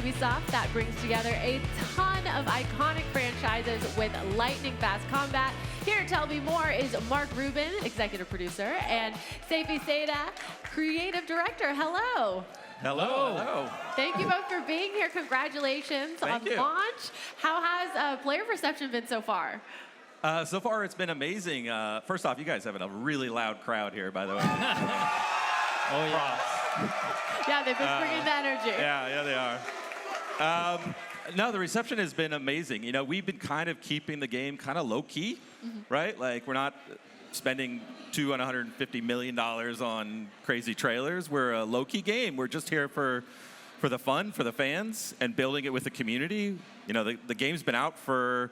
Ubisoft that brings together a ton of iconic franchises with lightning-fast combat. Here to tell me more is Mark Rubin, executive producer, and Seifi Seda, creative director. Hello. Hello. Hello. Thank you both for being here. Congratulations on the launch. How has player reception been so far? So far, it's been amazing. First off, you guys have a really loud crowd here, by the way. Oh, yeah. Yeah, they've been bringing the energy. Yeah, they are. No, the reception has been amazing. You know, we've been kind of keeping the game kind of low-key, right? Like, we're not spending $250 million on crazy trailers. We're a low-key game. We're just here for the fun, for the fans, and building it with the community. You know, the game's been out for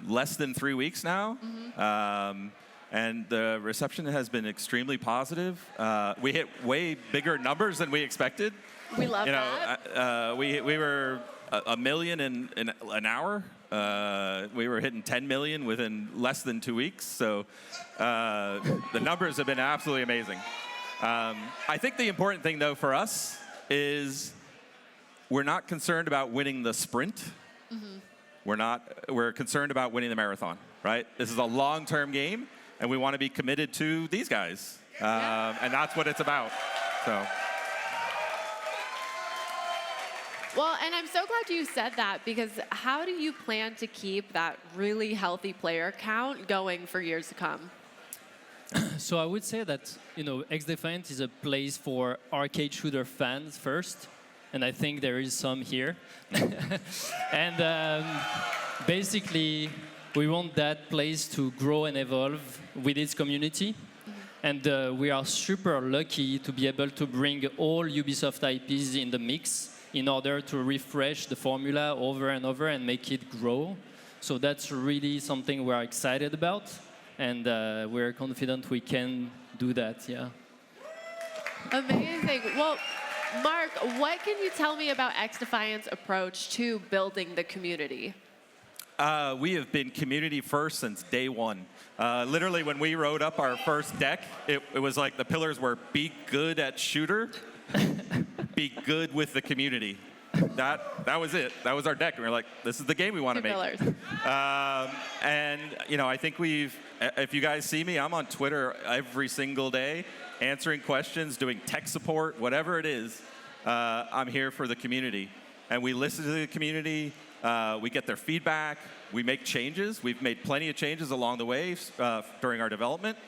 less than 3 weeks now. And the reception has been extremely positive. We hit way bigger numbers than we expected. We love that. We were a million in an hour. We were hitting 10 million within less than 2 weeks. So the numbers have been absolutely amazing. I think the important thing, though, for us is we're not concerned about winning the sprint. We're concerned about winning the marathon, right? This is a long-term game, and we want to be committed to these guys. And that's what it's about. So. Well, and I'm so glad you said that, because how do you plan to keep that really healthy player count going for years to come? So I would say that, you know, XDefiant is a place for arcade shooter fans first, and I think there is some here. And basically, we want that place to grow and evolve with its community. And we are super lucky to be able to bring all Ubisoft IPs in the mix in order to refresh the formula over and over and make it grow. So that's really something we're excited about. And we're confident we can do that, yeah. Amazing. Well, Mark, what can you tell me about XDefiant's approach to building the community? We have been community first since day one. Literally, when we wrote up our first deck, it was like the pillars were be good at shooter, be good with the community. That was it. That was our deck. And we were like, this is the game we want to make. Pillars. And, you know, I think if you guys see me, I'm on Twitter every single day, answering questions, doing tech support, whatever it is. I'm here for the community. And we listen to the community. We get their feedback. We make changes. We've made plenty of changes along the way during our development.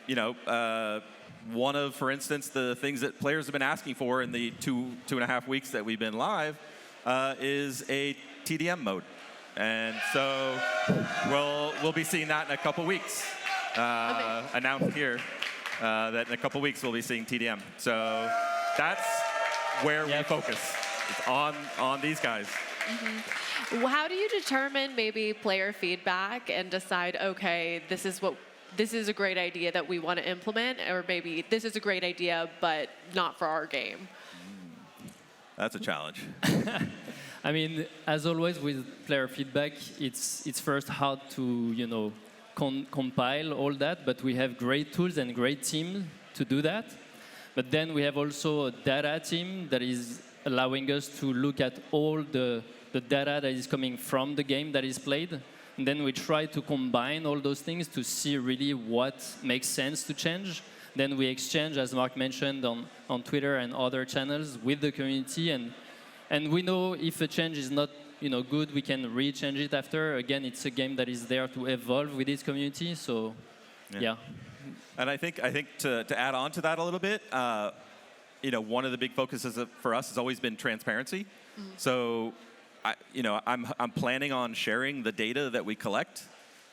You know, one of, for instance, the things that players have been asking for in the two and a half weeks that we've been live is a TDM mode. And so we'll be seeing that in a couple weeks. Announced here that in a couple weeks we'll be seeing TDM. So that's where we focus. It's on these guys. How do you determine maybe player feedback and decide, okay, this is a great idea that we want to implement, or maybe this is a great idea but not for our game? That's a challenge. I mean, as always with player feedback, it's first hard to, you know, compile all that, but we have great tools and great team to do that. But then we have also a data team that is allowing us to look at all the data that is coming from the game that is played. And then we try to combine all those things to see really what makes sense to change. Then we exchange, as Mark mentioned, on Twitter and other channels with the community. And we know if a change is not, you know, good, we can re-change it after. Again, it's a game that is there to evolve with its community. So, yeah. And I think to add on to that a little bit, you know, one of the big focuses for us has always been transparency. So, I'm planning on sharing the data that we collect,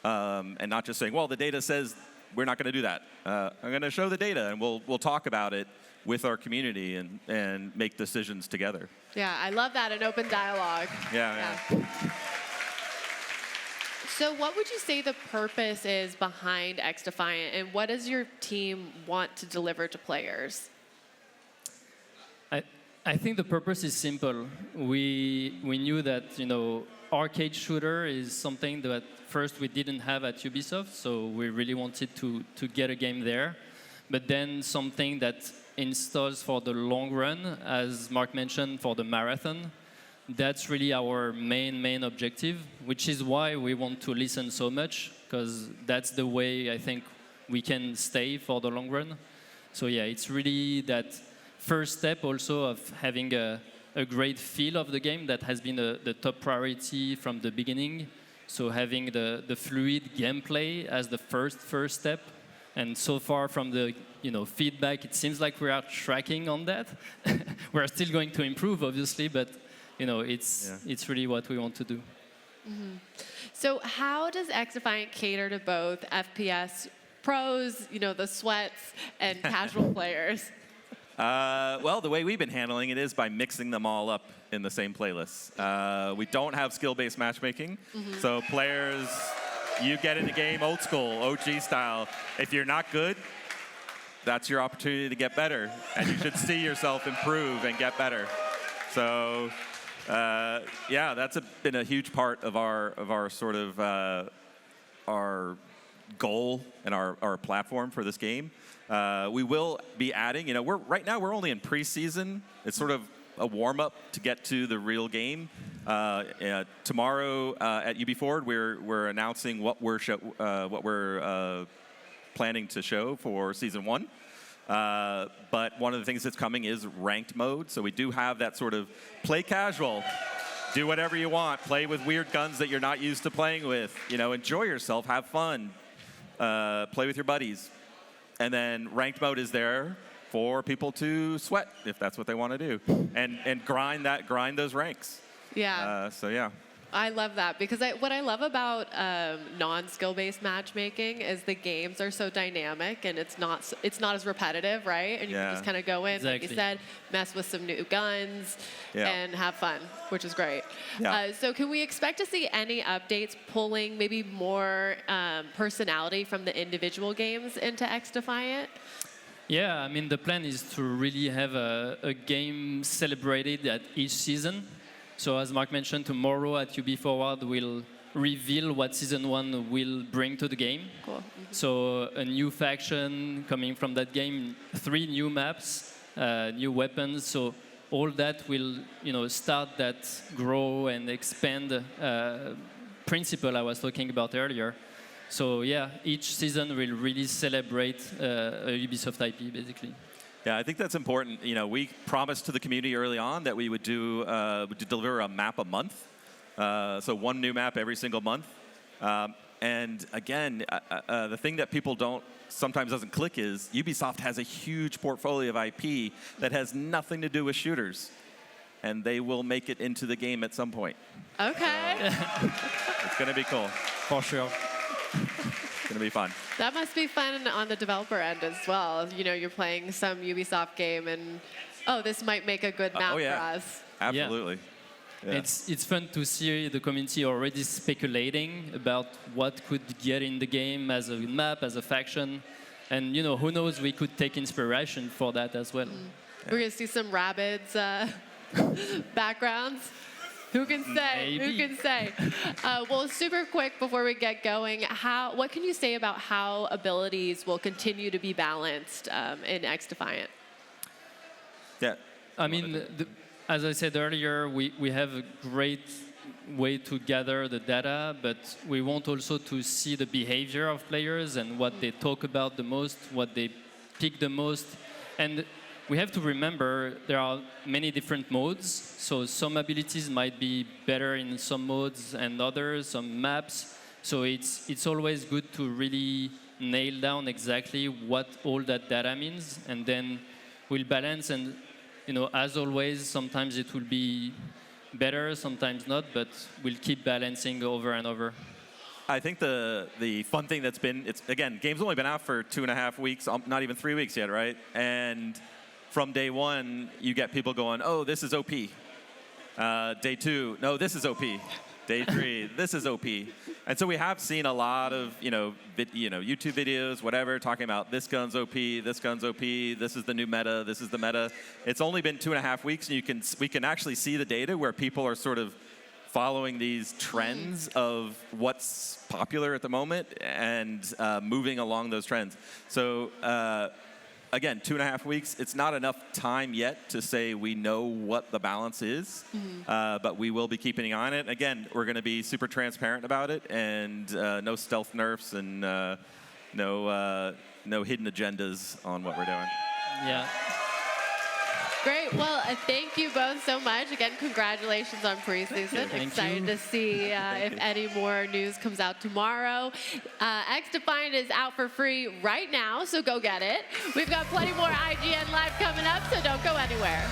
and not just saying, well, the data says we're not going to do that. I'm going to show the data, and we'll talk about it with our community and make decisions together. Yeah, I love that, an open dialogue. Yeah. So what would you say the purpose is behind XDefiant, and what does your team want to deliver to players? I think the purpose is simple. We knew that, you know, arcade shooter is something that first we didn't have at Ubisoft, so we really wanted to get a game there. But then something that installs for the long run, as Mark mentioned, for the marathon. that's really our main objective, which is why we want to listen so much, because that's the way I think we can stay for the long run. So yeah, it's really that first step also of having a great feel of the game that has been the top priority from the beginning. So having the fluid gameplay as the first step. And so far from the feedback, it seems like we are tracking on that. We're still going to improve, obviously, but it's really what we want to do. Mm-hmm. So how does XDefiant cater to both FPS pros, the sweats, and casual players? Well, the way we've been handling it is by mixing them all up in the same playlist. We don't have skill-based matchmaking, so players, you get in the game old school, OG style. If you're not good, that's your opportunity to get better, and you should see yourself improve and get better. So, yeah, that's been a huge part of our sort of our goal and our platform for this game. We will be adding, right now we're only in preseason. It's sort of a warm-up to get to the real game. Tomorrow at UB Forward, we're announcing what we're planning to show for season 1. But one of the things that's coming is ranked mode. So we do have that sort of play casual, do whatever you want, play with weird guns that you're not used to playing with. Enjoy yourself, have fun, play with your buddies. And then ranked mode is there for people to sweat if that's what they want to do, and grind those ranks. Yeah. So yeah. I love that because what I love about non-skill-based matchmaking is the games are so dynamic and it's not as repetitive, right? And you can just kind of go in, like you said, mess with some new guns and have fun, which is great. Yeah. So can we expect to see any updates pulling maybe more personality from the individual games into XDefiant? Yeah, I mean, the plan is to really have a game celebrated at each season. So as Mark mentioned, tomorrow at UB Forward, we'll reveal what Season 1 will bring to the game. Cool. So a new faction coming from that game, 3 new maps, new weapons. So all that will start that grow and expand principle I was talking about earlier. So yeah, each season will really celebrate a Ubisoft IP, basically. Yeah, I think that's important. We promised to the community early on that we would deliver a map a month, so 1 new map every single month. And again, the thing that people sometimes doesn't click is Ubisoft has a huge portfolio of IP that has nothing to do with shooters, and they will make it into the game at some point. Okay. It's going to be cool. For sure. It's going to be fun. That must be fun on the developer end as well. You're playing some Ubisoft game and, this might make a good map for us. Absolutely. Yeah. It's fun to see the community already speculating about what could get in the game as a map, as a faction. And, who knows, we could take inspiration for that as well. We're going to see some Rabbids backgrounds. Who can say? Maybe. Who can say? Well, super quick before we get going, what can you say about how abilities will continue to be balanced in XDefiant? Yeah. I mean, as I said earlier, we have a great way to gather the data, but we want also to see the behavior of players and what they talk about the most, what they pick the most. And we have to remember there are many different modes, so some abilities might be better in some modes and others, some maps. So it's always good to really nail down exactly what all that data means, and then we'll balance. And as always, sometimes it will be better, sometimes not, but we'll keep balancing over and over. I think the fun thing that's been, game's only been out for 2.5 weeks, not even 3 weeks yet, right? And from day 1, you get people going, oh, this is OP. Day 2, no, this is OP. Day 3, this is OP. And so we have seen a lot of, YouTube videos, whatever, talking about this gun's OP, this gun's OP, this is the new meta, this is the meta. It's only been 2.5 weeks, and we can actually see the data where people are sort of following these trends of what's popular at the moment and moving along those trends. So again, 2.5 weeks, it's not enough time yet to say we know what the balance is, but we will be keeping an eye on it. Again, we're going to be super transparent about it, and no stealth nerfs and no hidden agendas on what we're doing. Yeah. Great. Well, thank you both so much. Again, congratulations on preseason. Excited to see if any more news comes out tomorrow. XDefiant is out for free right now, so go get it. We've got plenty more IGN Live coming up, so don't go anywhere.